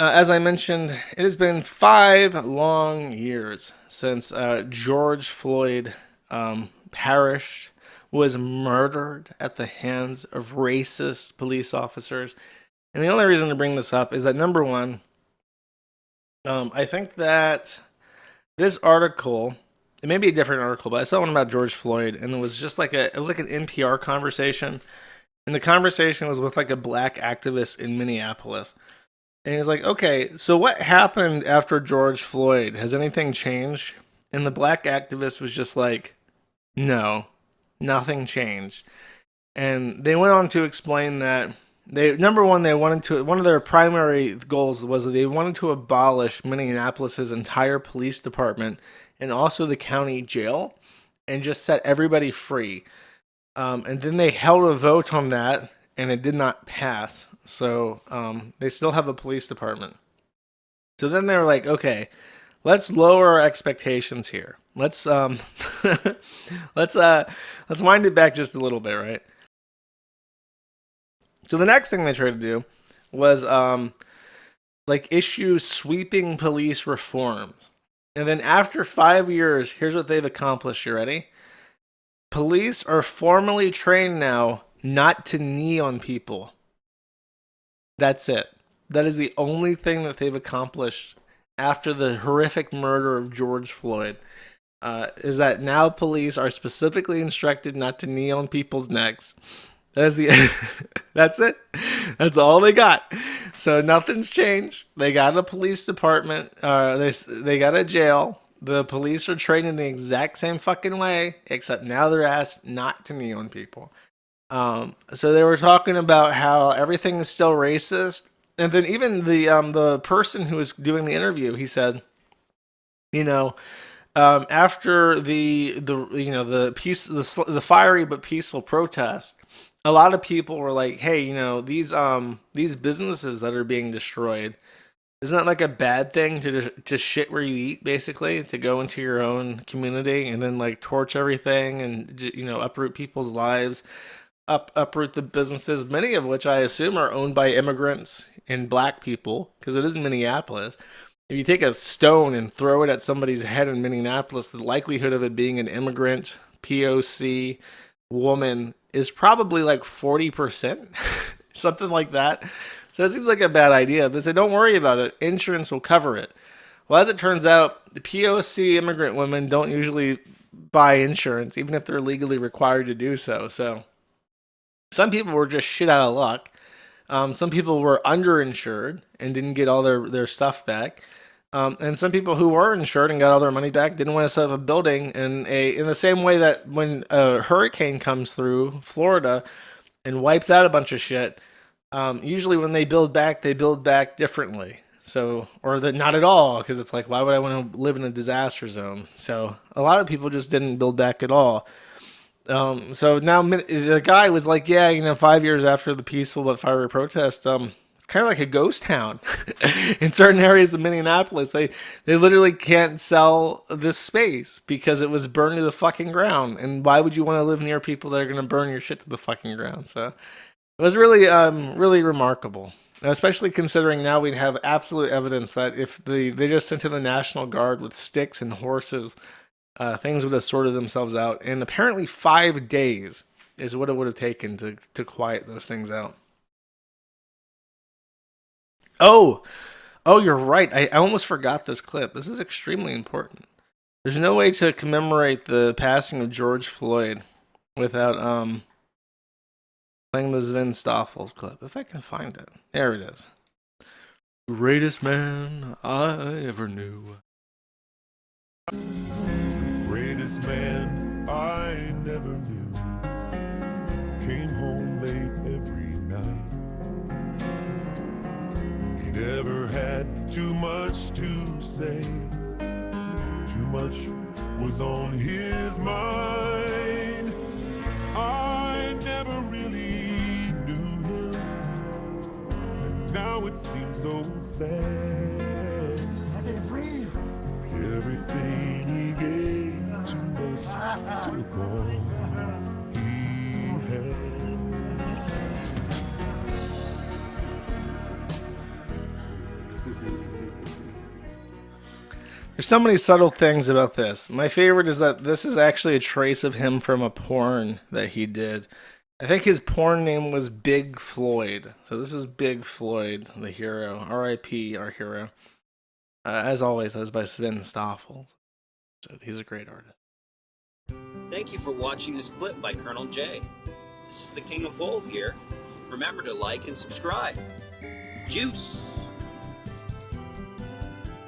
As I mentioned, it has been 5 long years since George Floyd perished, was murdered at the hands of racist police officers. And the only reason to bring this up is that number one, I think that this article, it may be a different article, but I saw one about George Floyd, and it was like an NPR conversation, and the conversation was with like a black activist in Minneapolis. And he was like, okay, so what happened after George Floyd? Has anything changed? And the black activist was just like, no, nothing changed. And they went on to explain that number one, one of their primary goals was that they wanted to abolish Minneapolis's entire police department and also the county jail and just set everybody free. And then they held a vote on that and it did not pass. So they still have a police department. So then they were like, okay, let's lower our expectations here. Let's let's wind it back just a little bit, right? So the next thing they tried to do was like issue sweeping police reforms. And then after 5 years, here's what they've accomplished. You ready? Police are formally trained now not to knee on people. That's it. That is the only thing that they've accomplished after the horrific murder of George Floyd. Is that now police are specifically instructed not to knee on people's necks. That is the. That's it. That's all they got. So nothing's changed. They got a police department. They got a jail. The police are trained in the exact same fucking way, except now they're asked not to knee on people. So they were talking about how everything is still racist, and then even the person who was doing the interview, he said, after the fiery but peaceful protest, a lot of people were like, hey, these businesses that are being destroyed, isn't that like a bad thing to shit where you eat, basically, to go into your own community and then like torch everything and uproot people's lives, uproot the businesses, many of which I assume are owned by immigrants and black people, because it is Minneapolis. If you take a stone and throw it at somebody's head in Minneapolis, the likelihood of it being an immigrant, POC, woman is probably like 40%, something like that. So it seems like a bad idea. They said, don't worry about it. Insurance will cover it. Well, as it turns out, the POC immigrant women don't usually buy insurance, even if they're legally required to do so. So some people were just shit out of luck. Some people were underinsured and didn't get all their stuff back. And some people who were insured and got all their money back didn't want to set up a building in the same way that when a hurricane comes through Florida and wipes out a bunch of shit, usually when they build back differently. So, not at all, because it's like, why would I want to live in a disaster zone? So a lot of people just didn't build back at all. So now the guy was like, 5 years after the peaceful but fiery protest, it's kind of like a ghost town in certain areas of Minneapolis. They literally can't sell this space because it was burned to the fucking ground. And why would you want to live near people that are going to burn your shit to the fucking ground? So it was really, really remarkable. Especially considering now we have absolute evidence that if they just sent in the National Guard with sticks and horses, things would have sorted themselves out. And apparently 5 days is what it would have taken to quiet those things out. Oh, you're right. I almost forgot this clip. This is extremely important. There's no way to commemorate the passing of George Floyd without playing the Sven Stoffels clip. If I can find it. There it is. Greatest man I ever knew. Greatest man I never knew came home late every night. He never had too much to say. Too much was on his mind. I never really knew him, and now it seems so sad. I didn't breathe. Everything he gave to us took all he had. There's so many subtle things about this. My favorite is that this is actually a trace of him from a porn that he did. I think his porn name was Big Floyd. So this is Big Floyd, the hero. R.I.P. our hero. As always, that's by Sven Stoffel. So he's a great artist. Thank you for watching this clip by Colonel J. This is the King of Bold here. Remember to like and subscribe. Juice!